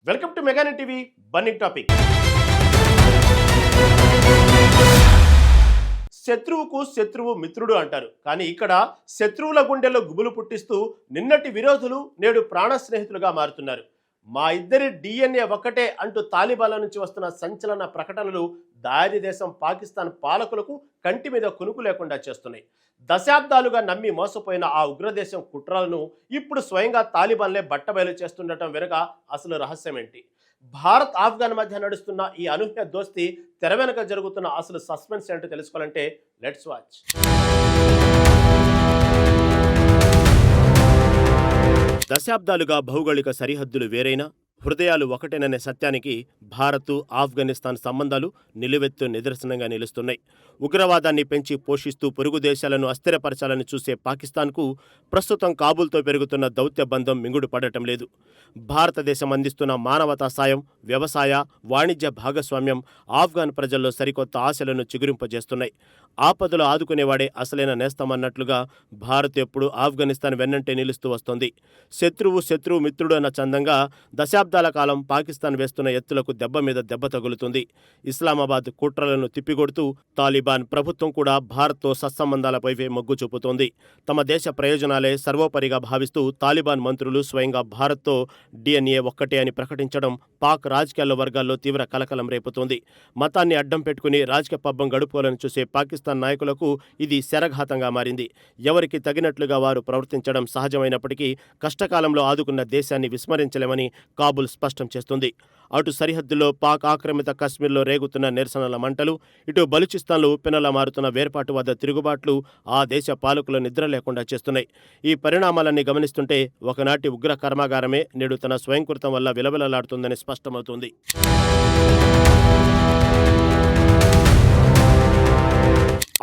Welcome to Meganet TV burning topic. శత్రువుకు శత్రువు మిత్రుడు అంటారు. కానీ ఇక్కడ శత్రువుల గుండెల్లో గుబులు పుట్టిస్తూ నిన్నటి విరోధులు నేడు ప్రాణ స్నేహితులుగా మారుతున్నారు. మా ఇద్దరి డిఎన్ఏ ఒక్కటే అంటూ తాలిబాన్ల నుంచి వస్తున్న సంచలన ప్రకటనలు దాయాది దేశం పాకిస్తాన్ పాలకులకు కంటి మీద కునుకు లేకుండా చేస్తున్నాయి. దశాబ్దాలుగా నమ్మి మోసపోయిన ఆ ఉగ్రదేశం కుట్రలను ఇప్పుడు స్వయంగా తాలిబాన్లే బట్టబయలు చేస్తుండటం వెనుక అసలు రహస్యం ఏంటి? భారత్ ఆఫ్ఘన్ మధ్య నడుస్తున్న ఈ అనూహ్య దోస్తీ తెర వెనుక జరుగుతున్న అసలు సస్పెన్స్ ఏంటో తెలుసుకోవాలంటే లెట్స్ వాచ్. దశాబ్దాలుగా భౌగోళిక సరిహద్దులు వేరైనా హృదయాలు ఒకటేననే సత్యానికి భారత్ ఆఫ్ఘనిస్తాన్ సంబంధాలు నిలువెత్తు నిదర్శనంగా నిలుస్తున్నాయి. ఉగ్రవాదాన్ని పెంచి పోషిస్తూ పొరుగు దేశాలను అస్థిరపరచాలని చూసే పాకిస్తాన్కు ప్రస్తుతం కాబూల్తో పెరుగుతున్న దౌత్య బంధం మింగుడు పడటం లేదు. భారతదేశం అందిస్తున్న మానవతా సాయం, వ్యవసాయ, వాణిజ్య భాగస్వామ్యం ఆఫ్ఘన్ ప్రజల్లో సరికొత్త ఆశలను చిగురింపజేస్తున్నాయి. ఆపదలు ఆదుకునేవాడే అసలైన నేస్తమన్నట్లుగా భారత్ ఎప్పుడు ఆఫ్ఘనిస్తాన్ వెన్నంటే నిలుస్తూ వస్తోంది. శత్రువు మిత్రుడు అన్న చందంగా దశాబ్దాల కాలం పాకిస్తాన్ వేస్తున్న ఎత్తులకు దెబ్బ మీద దెబ్బ తగులుతుంది. ఇస్లామాబాద్ కుట్రలను తిప్పికొడుతూ తాలిబాన్ ప్రభుత్వం కూడా భారత్తో సత్సంబంధాలపైవే మొగ్గు చూపుతోంది. తమ దేశ ప్రయోజనాలే సర్వోపరిగా భావిస్తూ తాలిబాన్ మంత్రులు స్వయంగా భారత్తో డిఎన్ఏ ఒక్కటే అని ప్రకటించడం పాక్ రాజకీయాల వర్గాల్లో తీవ్ర కలకలం రేపుతోంది. మతాన్ని అడ్డం పెట్టుకుని రాజకీయ పబ్బం గడుపుకోవాలని చూసే పాకిస్తాన్ నాయకులకు ఇది శరఘాతంగా మారింది. ఎవరికి తగినట్లుగా వారు ప్రవర్తించడం సహజమైనప్పటికీ కష్టకాలంలో ఆదుకున్న దేశాన్ని విస్మరించలేమని కాబూల్ స్పష్టం చేస్తుంది. అటు సరిహద్దులో పాక్ ఆక్రమిత కశ్మీర్లో రేగుతున్న నిరసనల మంటలు, ఇటు బలూచిస్తాన్లో ఉప్పెనలా మారుతున్న వేర్పాటువాద తిరుగుబాట్లు ఆ దేశ పాలకులు నిద్ర లేకుండా చేస్తున్నాయి. ఈ పరిణామాలన్నీ గమనిస్తుంటే ఒకనాటి ఉగ్ర కర్మాగారమే నేడు తన స్వయంకృతం వల్ల విలవిలలాడుతుందని స్పష్టమవుతుంది.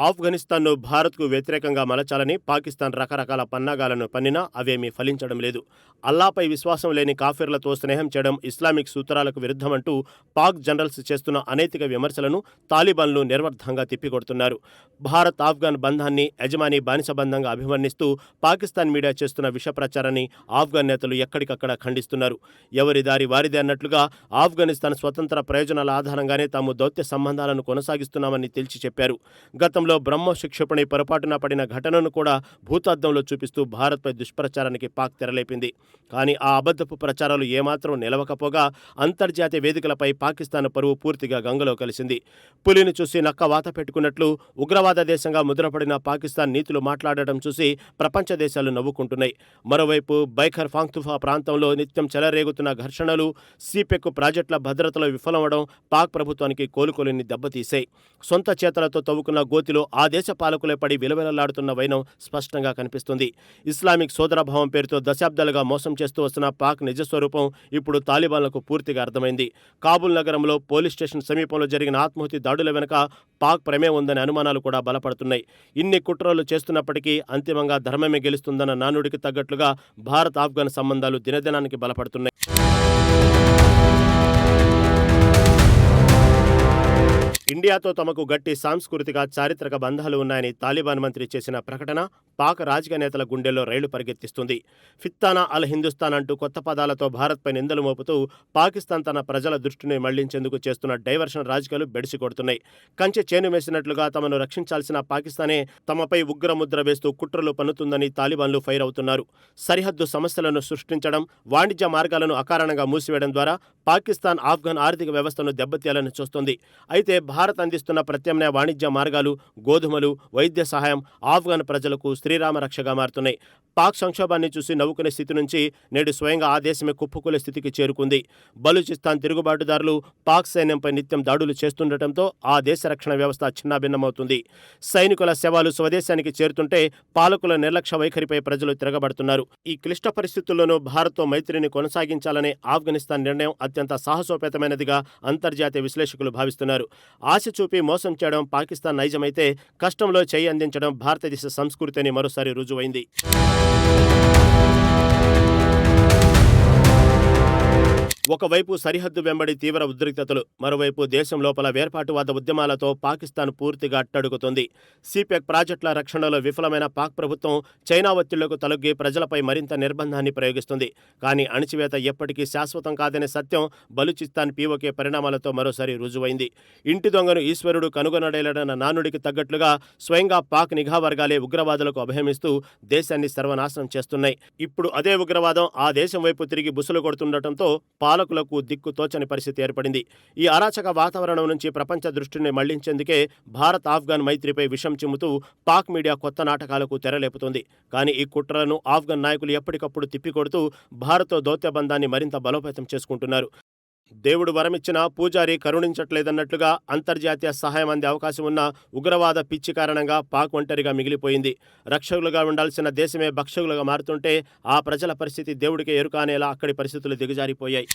ఆఫ్ఘనిస్తాన్ను భారత్కు వ్యతిరేకంగా మలచాలని పాకిస్తాన్ రకరకాల పన్నాగాలను పన్నినా అవేమీ ఫలించడం లేదు. అల్లాపై విశ్వాసం లేని కాఫిర్లతో స్నేహం చేయడం ఇస్లామిక్ సూత్రాలకు విరుద్ధమంటూ పాక్ జనరల్స్ చేస్తున్న అనైతిక విమర్శలను తాలిబాన్లు నిర్వర్థంగా తిప్పికొడుతున్నారు. భారత్ ఆఫ్ఘన్ బంధాన్ని యజమాని బానిస బంధంగా అభివర్ణిస్తూ పాకిస్తాన్ మీడియా చేస్తున్న విష ప్రచారాన్ని ఆఫ్ఘన్ నేతలు ఎక్కడికక్కడ ఖండిస్తున్నారు. ఎవరి దారి వారిదే అన్నట్లుగా ఆఫ్ఘనిస్తాన్ స్వతంత్ర ప్రయోజనాల ఆధారంగానే తాము దౌత్య సంబంధాలను కొనసాగిస్తున్నామని తేల్చి చెప్పారు. గతంలో బ్రహ్మోస్ క్షిపణి పొరపాటున పడిన ఘటనను కూడా భూతార్థంలో చూపిస్తూ భారత్పై దుష్ప్రచారానికి పాక్ తెరలేపింది. కానీ ఆ అబద్ధపు ప్రచారాలు ఏమాత్రం నిలవకపోగా అంతర్జాతీయ వేదికలపై పాకిస్తాన్ పరువు పూర్తిగా గంగలో కలిసింది. పులిని చూసి నక్క వాత పెట్టుకున్నట్లు ఉగ్రవాద దేశంగా ముద్రపడిన పాకిస్తాన్ నీతులు మాట్లాడటం చూసి ప్రపంచ దేశాలు నవ్వుకుంటున్నాయి. మరోవైపు బైఖర్ పాఖ్తుంఖా ప్రాంతంలో నిత్యం చెలరేగుతున్న ఘర్షణలు, సిపెక్ ప్రాజెక్టుల భద్రతలో విఫలమవడం పాక్ ప్రభుత్వానికి కోలుకోలేని దెబ్బతీశాయి. సొంత చేతలతో తవ్వుకున్న గోతిలో ఆ దేశ పాలకులే పడి విలవిలలాడుతున్న వైనం స్పష్టంగా కనిపిస్తుంది. ఇస్లామిక్ సోదరభావం పేరుతో దశాబ్దాలుగా మోసం చేస్తూ వస్తున్న పాక్ నిజస్వరూపం ఇప్పుడు తాలిబాన్లకు పూర్తిగా అర్థమైంది. కాబూల్ నగరంలో పోలీస్ స్టేషన్ సమీపంలో జరిగిన ఆత్మాహుతి దాడుల వెనుక పాక్ ప్రమేయం ఉందనే అనుమానాలు కూడా బలపడుతున్నాయి. ఇన్ని కుట్రలు చేస్తున్నప్పటికీ అంతిమంగా ధర్మమే గెలుస్తుందన్న నానుడికి తగ్గట్లుగా భారత్ ఆఫ్ఘన్ సంబంధాలు దినదినానికి బలపడుతున్నాయి. ఇండియాతో తమకు గట్టి సాంస్కృతిక, చారిత్రక బంధాలు ఉన్నాయని తాలిబాన్ మంత్రి చేసిన ప్రకటన పాక్ రాజకీయ నేతల గుండెల్లో రైలు పరిగెత్తిస్తుంది. ఫిత్తానా అల్ హిందుస్థాన్ అంటూ కొత్త పదాలతో భారత్పై నిందలు మోపుతూ పాకిస్తాన్ తన ప్రజల దృష్టిని మళ్లించేందుకు చేస్తున్న డైవర్షన్ రాజకీయాలు బెడిసి కొడుతున్నాయి. కంచె చేను వేసినట్లుగా తమను రక్షించాల్సిన పాకిస్తానే తమపై ఉగ్రముద్ర వేస్తూ కుట్రలు పన్నుతుందని తాలిబాన్లు ఫైర్ అవుతున్నారు. సరిహద్దు సమస్యలను సృష్టించడం, వాణిజ్య మార్గాలను అకారణంగా మూసివేయడం ద్వారా పాకిస్తాన్ ఆఫ్ఘన్ ఆర్థిక వ్యవస్థను దెబ్బతీయాలని చూస్తోంది. అయితే భారత్ అందిస్తున్న ప్రత్యామ్నాయ వాణిజ్య మార్గాలు, గోధుమలు, వైద్య సహాయం ఆఫ్ఘన్ ప్రజలకు శ్రీరామ రక్షగా మారుతున్నాయి. పాక్ సంక్షోభాన్ని చూసి నవ్వుకునే స్థితి నుంచి నేడు స్వయంగా ఆ దేశమే కుప్పకూలే స్థితికి చేరుకుంది. బలూచిస్తాన్ తిరుగుబాటుదారులు పాక్ సైన్యంపై నిత్యం దాడులు చేస్తుండటంతో ఆ దేశ రక్షణ వ్యవస్థ చిన్నాభిన్నమవుతుంది. సైనికుల శవాలు స్వదేశానికి చేరుతుంటే పాలకుల నిర్లక్ష్య వైఖరిపై ప్రజలు తిరగబడుతున్నారు. ఈ క్లిష్ట పరిస్థితుల్లోనూ భారత్తో మైత్రిని కొనసాగించాలనే ఆఫ్ఘనిస్తాన్ నిర్ణయం అత్యంత సాహసోపేతమైనదిగా అంతర్జాతీయ విశ్లేషకులు భావిస్తున్నారు. ఆశ చూపి మోసం చేయడం పాకిస్తాన్ నైజమైతే కష్టంలో చేయి అందించడం భారతదేశ సంస్కృతి అని మరోసారి రుజువైంది. ఒకవైపు సరిహద్దు వెంబడి తీవ్ర ఉద్రిక్తతలు, మరోవైపు దేశం లోపల వేర్పాటువాద ఉద్యమాలతో పాకిస్తాన్ పూర్తిగా అట్టడుగుతోంది. సిపెక్ ప్రాజెక్టుల రక్షణలో విఫలమైన పాక్ ప్రభుత్వం చైనా ఒత్తిళ్లకు తలొగ్గి ప్రజలపై మరింత నిర్బంధాన్ని ప్రయోగిస్తుంది. కానీ అణచివేత ఎప్పటికీ శాశ్వతం కాదనే సత్యం బలూచిస్తాన్ పీఓకే పరిణామాలతో మరోసారి రుజువైంది. ఇంటి దొంగను ఈశ్వరుడు కనుగొనడేలన్న నానుడికి తగ్గట్లుగా స్వయంగా పాక్ నిఘా వర్గాలే ఉగ్రవాదులకు అభయమిస్తూ దేశాన్ని సర్వనాశనం చేస్తున్నాయి. ఇప్పుడు అదే ఉగ్రవాదం ఆ దేశం వైపు తిరిగి బుసలు కొడుతుండటంతో పాలకులకు దిక్కు తోచని పరిస్థితి ఏర్పడింది. ఈ అరాచక వాతావరణం నుంచి ప్రపంచ దృష్టిని మళ్లించేందుకే భారత్ ఆఫ్ఘన్ మైత్రిపై విషం చిమ్ముతూ పాక్ మీడియా కొత్త నాటకాలకు తెరలేపుతోంది. కానీ ఈ కుట్రలను ఆఫ్ఘన్ నాయకులు ఎప్పటికప్పుడు తిప్పికొడుతూ భారత్తో దౌత్యబంధాన్ని మరింత బలోపేతం చేసుకుంటున్నారు. దేవుడు వరమిచ్చినా పూజారి కరుణించట్లేదన్నట్లుగా అంతర్జాతీయ సహాయం అందే అవకాశం ఉన్న ఉగ్రవాద పిచ్చి కారణంగా పాక్ ఒంటరిగా మిగిలిపోయింది. రక్షకులుగా ఉండాల్సిన దేశమే భక్షకులుగా మారుతుంటే ఆ ప్రజల పరిస్థితి దేవుడికే ఎరుక అనేలా అక్కడి పరిస్థితులు దిగజారిపోయాయి.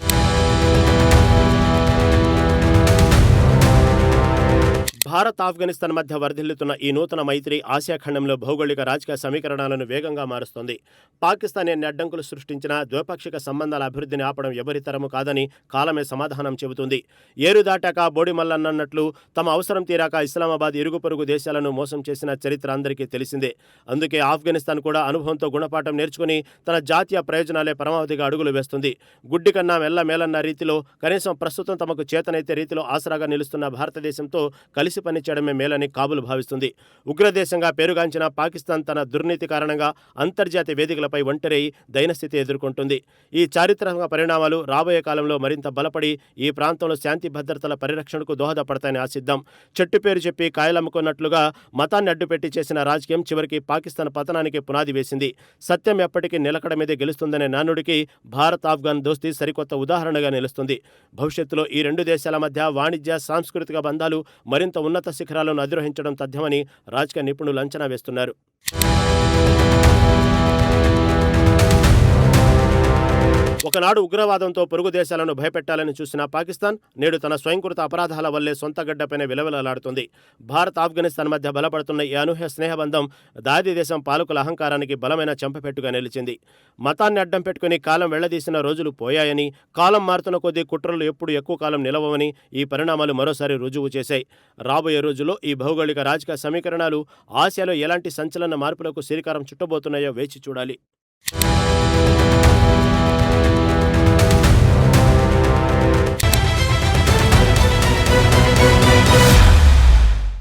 భారత్ ఆఫ్ఘనిస్తాన్ మధ్య వర్ధిల్లుతున్న ఈ నూతన మైత్రి ఆసియా ఖండంలో భౌగోళిక రాజకీయ సమీకరణాలను వేగంగా మారుస్తోంది. పాకిస్తాన్ ఎన్ని అడ్డంకులు సృష్టించినా ద్వైపాక్షిక సంబంధాల అభివృద్ధిని ఆపడం ఎవరితరము కాదని కాలమే సమాధానం చెబుతుంది. ఏరు దాటాక బోడి మల్లన్నట్లు తమ అవసరం తీరాక ఇస్లామాబాద్ ఇరుగు పొరుగు దేశాలను మోసం చేసిన చరిత్ర అందరికీ తెలిసిందే. అందుకే ఆఫ్ఘనిస్తాన్ కూడా అనుభవంతో గుణపాఠం నేర్చుకుని తన జాతీయ ప్రయోజనాలే పరమావధిగా అడుగులు వేస్తుంది. గుడ్డి కన్నా మేలన్న రీతిలో కనీసం ప్రస్తుతం తమకు చేతనైతే రీతిలో ఆసరాగా నిలుస్తున్న భారతదేశంతో కలిసి పనిచేయడమే మేలని కాబుల్ భావిస్తుంది. ఉగ్రదేశంగా పేరుగాంచిన పాకిస్తాన్ తన దుర్నీతి కారణంగా అంతర్జాతీయ వేదికలపై ఒంటరి దైనస్థితి ఎదుర్కొంటుంది. ఈ చారిత్రక పరిణామాలు రాబోయే కాలంలో మరింత బలపడి ఈ ప్రాంతంలో శాంతి భద్రతల పరిరక్షణకు దోహదపడతాయని ఆశిద్దాం. చెట్టు పేరు చెప్పి కాయలమ్ముకున్నట్లుగా మతాన్ని అడ్డుపెట్టి చేసిన రాజకీయం చివరికి పాకిస్తాన్ పతనానికి పునాది వేసింది. సత్యం ఎప్పటికీ నిలకడ మీదే గెలుస్తుందనే నానుడికి భారత్ ఆఫ్ఘన్ దోస్తీ సరికొత్త ఉదాహరణగా నిలుస్తుంది. భవిష్యత్తులో ఈ రెండు దేశాల మధ్య వాణిజ్య సాంస్కృతిక బంధాలు మరింత ఉన్నత శిఖరాలను అధిరోహించడం తథ్యమని రాజకీయ నిపుణులు అంచనా వేస్తున్నారు. ఒకనాడు ఉగ్రవాదంతో పొరుగు దేశాలను భయపెట్టాలని చూసిన పాకిస్తాన్ నేడు తన స్వయంకృత అపరాధాల వల్లే సొంత గడ్డపైన విలవిలలాడుతుంది. భారత్ ఆఫ్ఘనిస్తాన్ మధ్య బలపడుతున్న ఈ అనూహ్య స్నేహబంధం దాది దేశం పాలకుల అహంకారానికి బలమైన చెంపపెట్టుగా నిలిచింది. మతాన్ని అడ్డం పెట్టుకుని కాలం వెళ్లదీసిన రోజులు పోయాయని, కాలం మారుతున్న కొద్దీ కుట్రలు ఎప్పుడు ఎక్కువ కాలం నిలవవని ఈ పరిణామాలు మరోసారి రుజువు చేశాయి. రాబోయే రోజుల్లో ఈ భౌగోళిక రాజకీయ సమీకరణాలు ఆసియాలో ఎలాంటి సంచలన మార్పులకు శ్రీకారం చుట్టబోతున్నాయో వేచి చూడాలి.